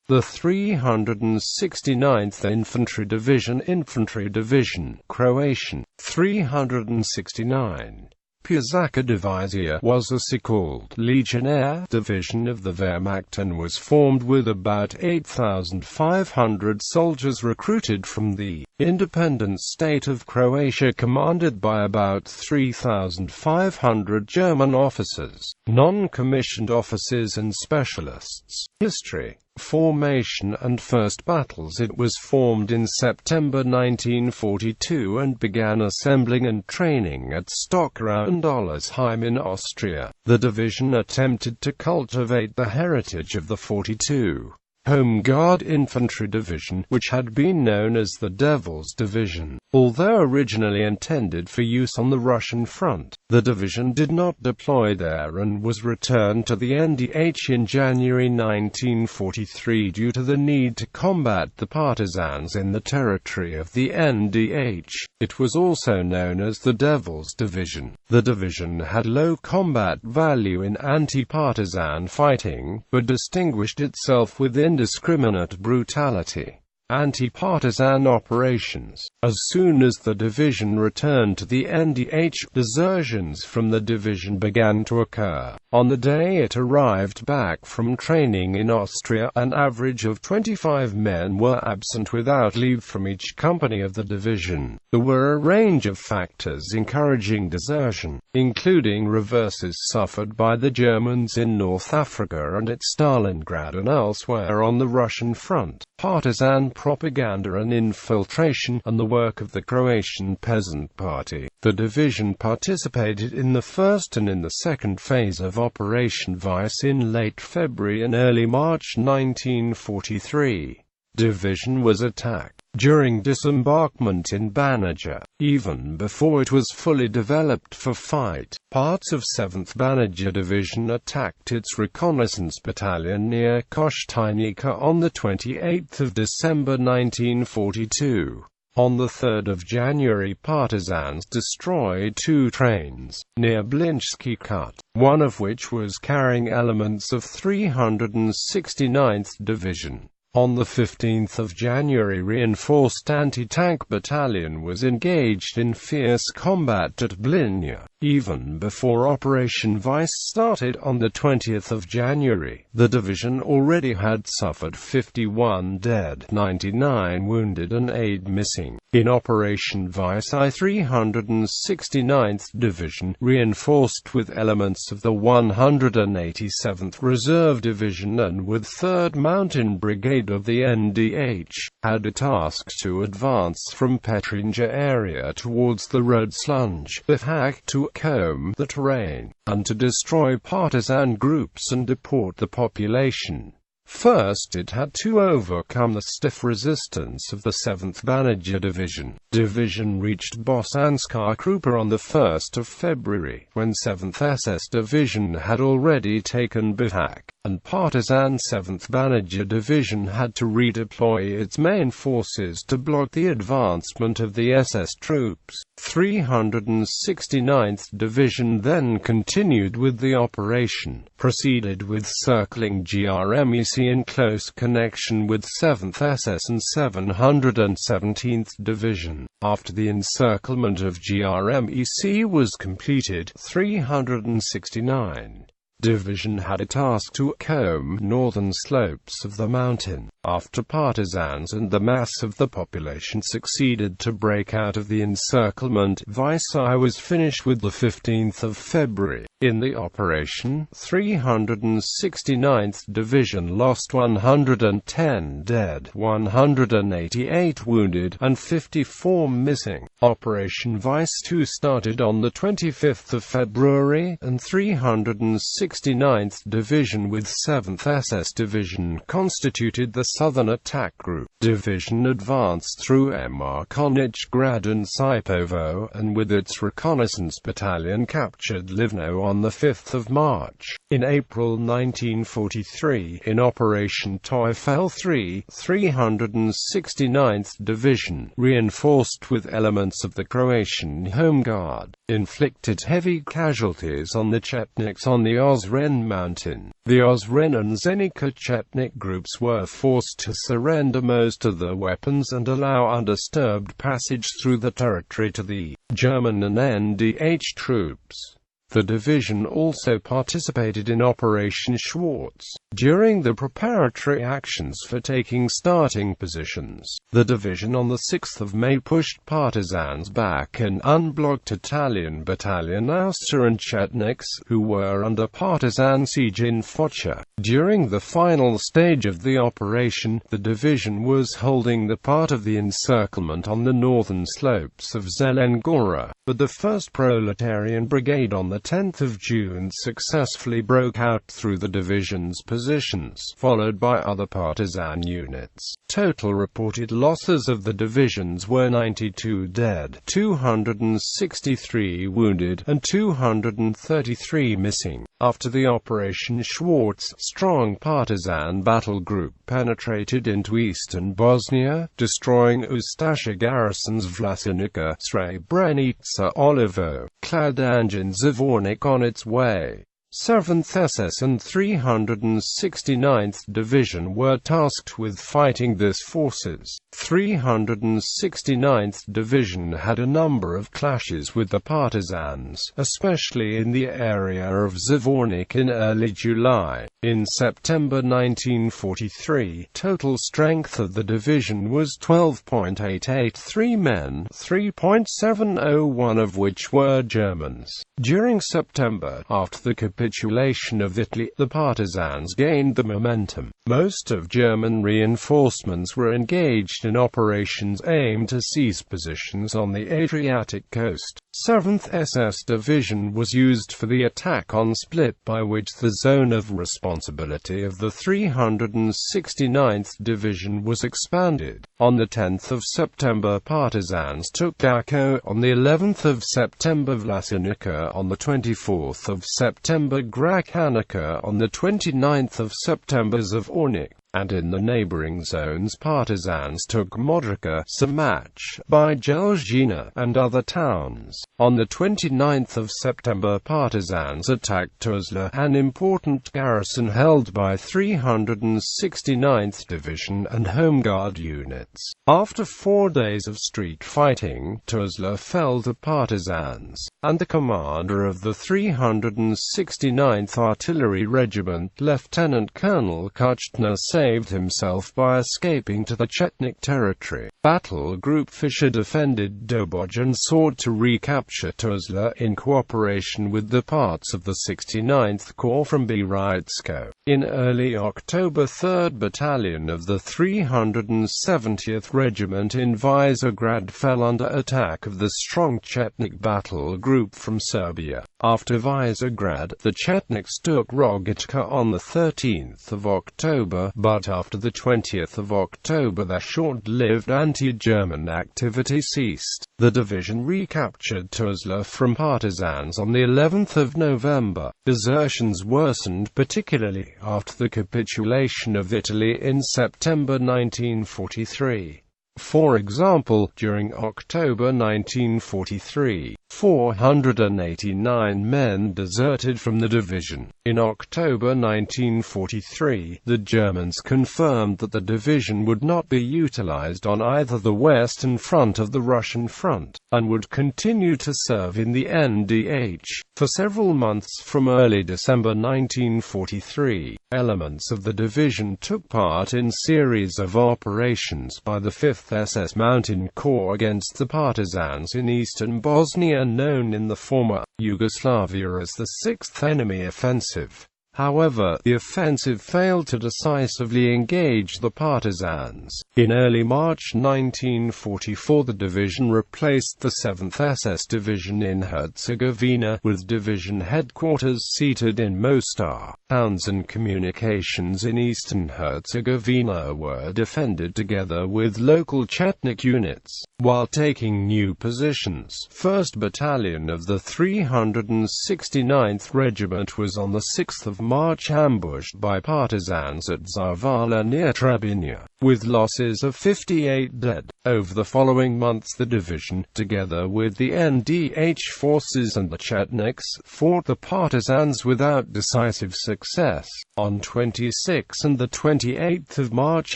The 369th Infantry Division Infanterie-Division, Croatian, 369. Partisan divizija was a so-called legionnaire division of the Wehrmacht and was formed with about 8,500 soldiers recruited from the Independent State of Croatia, commanded by about 3,500 German officers, non-commissioned officers and specialists. History, formation and first battles. It was formed in September 1942 and began assembling and training at Stockroundollersheim in Austria. The division attempted to cultivate the heritage of the 42 Home Guard Infantry Division, which had been known as the Devil's Division. Although originally intended for use on the Russian front, the division did not deploy there and was returned to the NDH in January 1943 due to the need to combat the partisans in the territory of the NDH. It was also known as the Devil's Division. The division had low combat value in anti-partisan fighting, but distinguished itself with indiscriminate brutality. Anti-partisan operations. As soon as the division returned to the NDH, desertions from the division began to occur. On the day it arrived back from training in Austria, an average of 25 men were absent without leave from each company of the division. There were a range of factors encouraging desertion, including reverses suffered by the Germans in North Africa and at Stalingrad and elsewhere on the Russian front, partisan propaganda and infiltration, and the work of the Croatian Peasant Party. The division participated in the first and in the second phase of Operation Vice in late February and early March 1943. Division was attacked during disembarkment in Banija, even before it was fully developed for fight. Parts of 7th Banija Division attacked its reconnaissance battalion near Koštunica on the 28th of December 1942. On the 3rd of January, partisans destroyed 2 trains near Blinski Cut, one of which was carrying elements of 369th Division. On the 15th of January, reinforced anti-tank battalion was engaged in fierce combat at Blinja. Even before Operation Vice started on the 20th of January, the division already had suffered 51 dead, 99 wounded and 8 missing. In Operation Vice, I 369th Division, reinforced with elements of the 187th Reserve Division and with 3rd Mountain Brigade of the NDH, had a task to advance from Petrinja area towards the road Slunj, Bihak to comb the terrain, and to destroy partisan groups and deport the population. First, it had to overcome the stiff resistance of the 7th Banija Division. Division reached Bosanska Krupa on the 1st of February, when 7th SS Division had already taken Bihak, and partisan 7th Banija Division had to redeploy its main forces to block the advancement of the SS troops. 369th Division then continued with the operation, proceeded with circling GRMEC in close connection with 7th SS and 717th Division. After the encirclement of GRMEC was completed, 369 Division had a task to comb northern slopes of the mountain. After partisans and the mass of the population succeeded to break out of the encirclement, Vice was finished with the 15th of February. In the operation, 369th Division lost 110 dead, 188 wounded, and 54 missing. Operation Vice 2 started on the 25th of February, and 369th Division with 7th SS Division constituted the Southern Attack Group. Division advanced through Markonichgrad and Sipovo, and with its reconnaissance battalion captured Livno on 5 March. In April 1943, in Operation Teufel III, 369th Division, reinforced with elements of the Croatian Home Guard, inflicted heavy casualties on the Chetniks on the Ozren mountain. The Ozren and Zenica Chetnik groups were forced to surrender most of their weapons and allow undisturbed passage through the territory to the German and NDH troops. The division also participated in Operation Schwarz. During the preparatory actions for taking starting positions, the division on 6 May pushed partisans back and unblocked Italian battalion Auster and Chetniks, who were under partisan siege in Foča. During the final stage of the operation, the division was holding the part of the encirclement on the northern slopes of Zelengora, but the 1st Proletarian Brigade on 10 June successfully broke out through the division's positions, followed by other partisan units. Total reported losses of the divisions were 92 dead, 263 wounded, and 233 missing. After the Operation Schwarz, strong partisan battle group penetrated into eastern Bosnia, destroying Ustaša garrisons Vlasenica, Srebrenica, Olivo, Kladanj and Zvornik on its way. 7th SS and 369th Division were tasked with fighting these forces. 369th Division had a number of clashes with the partisans, especially in the area of Zvornik in early July. In September 1943, total strength of the division was 12.883 men, 3.701 of which were Germans. During September, after the capitulation of Italy, the partisans gained the momentum. Most of German reinforcements were engaged in operations aimed to seize positions on the Adriatic coast. 7th SS Division was used for the attack on Split, by which the zone of responsibility of the 369th Division was expanded. On 10 September partisans took Daco, on the 11th of September Vlasenica, on the 24th of September Gračanica, on the 29th of September Zvornik, and in the neighboring zones partisans took Modrica, Samac, Bijeljina, and other towns. On the 29th of September partisans attacked Tuzla, an important garrison held by 369th Division and Home Guard units. After 4 days of street fighting, Tuzla fell to partisans, and the commander of the 369th Artillery Regiment, Lieutenant Colonel Kuchtner, saved himself by escaping to the Chetnik territory. Battle Group Fischer defended Doboj and sought to recapture Tuzla in cooperation with the parts of the 69th Corps from Biritsko. In early October, 3rd Battalion of the 370th Regiment in Visegrad fell under attack of the strong Chetnik battle group from Serbia. After Visegrad, the Chetniks took Rogačka on the 13th of October, but after the 20th of October their short-lived anti-German activity ceased. The division recaptured Tuzla from partisans on the 11th of November. Desertions worsened particularly after the capitulation of Italy in September 1943. For example, during October 1943, 489 men deserted from the division. In October 1943, the Germans confirmed that the division would not be utilized on either the western front of the Russian front, and would continue to serve in the NDH. For several months from early December 1943, elements of the division took part in series of operations by the 5th SS Mountain Corps against the partisans in eastern Bosnia, known in the former Yugoslavia as the 6th Enemy Offensive. However, the offensive failed to decisively engage the partisans. In early March 1944, the division replaced the 7th SS Division in Herzegovina, with division headquarters seated in Mostar. Towns and communications in eastern Herzegovina were defended together with local Chetnik units, while taking new positions. 1st Battalion of the 369th Regiment was on the 6th of March ambushed by partisans at Zavala near Trebinje, with losses of 58 dead. Over the following months the division, together with the NDH forces and the Chetniks, fought the partisans without decisive success. On 26 and the 28th of March,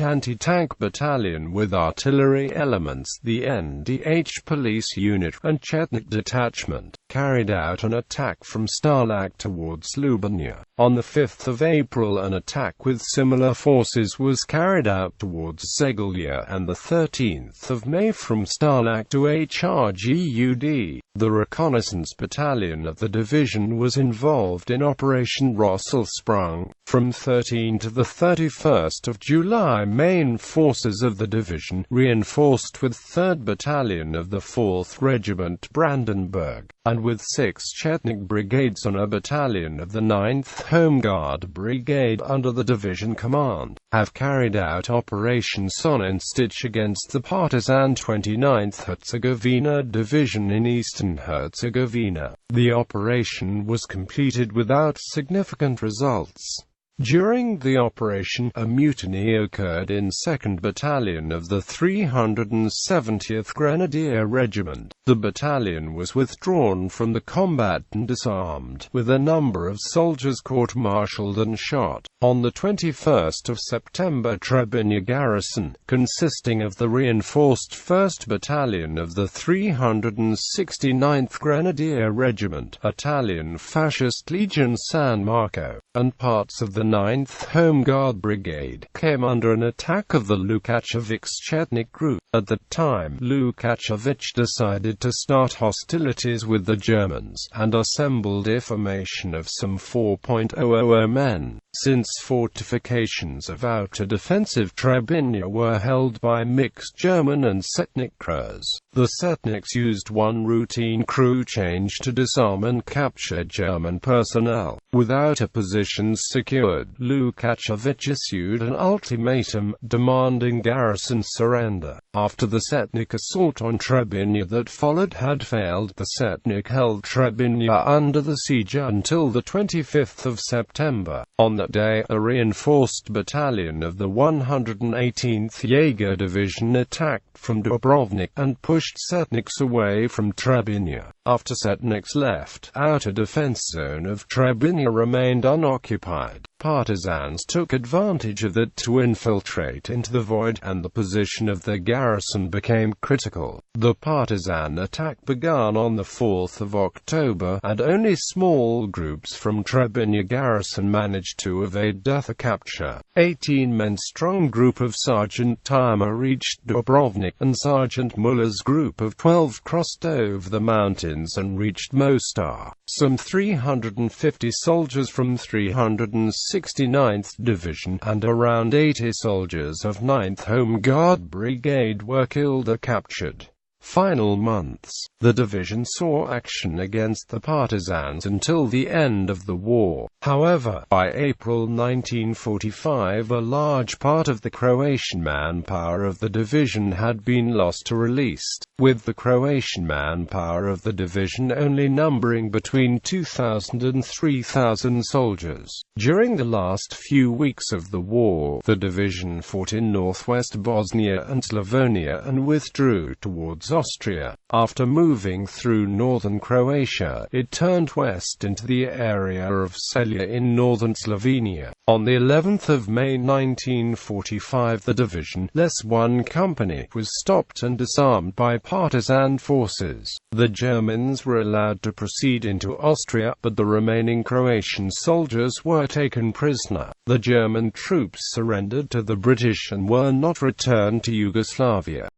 anti-tank battalion with artillery elements, the NDH police unit, and Chetnik detachment, carried out an attack from Starlak towards Ljubanja. On the 5th of April, an attack with similar forces was carried out towards Zegulja, and the 13th of May from Starlak to Hrgud. The reconnaissance battalion of the division was involved in Operation Rosselsprung. From 13 to the 31st of July, main forces of the division, reinforced with 3rd Battalion of the 4th Regiment Brandenburg, and with 6 Chetnik brigades on a battalion of the 9th Home Guard Brigade under the division command, have carried out Operation Sonnenstich against the partisan 29th Herzegovina Division in eastern Herzegovina. The operation was completed without significant results. During the operation, a mutiny occurred in 2nd Battalion of the 370th Grenadier Regiment. The battalion was withdrawn from the combat and disarmed, with a number of soldiers court-martialed and shot. On the 21st of September, Trebinje garrison, consisting of the reinforced 1st Battalion of the 369th Grenadier Regiment, Italian Fascist Legion San Marco, and parts of the 9th Home Guard Brigade, came under an attack of the Lukačević's Chetnik group. At the time, Lukačević decided to start hostilities with the Germans, and assembled a formation of some 4,000 men. Since fortifications of outer defensive Trebinje were held by mixed German and Setnik crews, the Setniks used one routine crew change to disarm and capture German personnel. Without a position secured, Lukačević issued an ultimatum, demanding garrison surrender. After the Setnik assault on Trebinje that followed had failed, the Setnik held Trebinje under the siege until the 25th of September. On that day, a reinforced battalion of the 118th Jaeger Division attacked from Dubrovnik, and pushed Setniks away from Trebinje. After Setniks left, outer defense zone of Trebinje remained unoccupied. Partisans took advantage of that to infiltrate into the void, and the position of the garrison became critical. The partisan attack began on the 4th of October, and only small groups from Trebinje garrison managed to evade death or capture. 18-men-strong group of Sergeant Timer reached Dubrovnik, and Sergeant Muller's group of 12 crossed over the mountains and reached Mostar. Some 350 soldiers from 369th Division, and around 80 soldiers of 9th Home Guard Brigade were killed or captured. Final months. The division saw action against the partisans until the end of the war. However, by April 1945 a large part of the Croatian manpower of the division had been lost or released, with the Croatian manpower of the division only numbering between 2,000 and 3,000 soldiers. During the last few weeks of the war, the division fought in northwest Bosnia and Slavonia and withdrew towards Austria. After moving through northern Croatia, it turned west into the area of Celje in northern Slovenia. On the 11th of May 1945, the division, less one company, was stopped and disarmed by partisan forces. The Germans were allowed to proceed into Austria, but the remaining Croatian soldiers were taken prisoner. The German troops surrendered to the British and were not returned to Yugoslavia.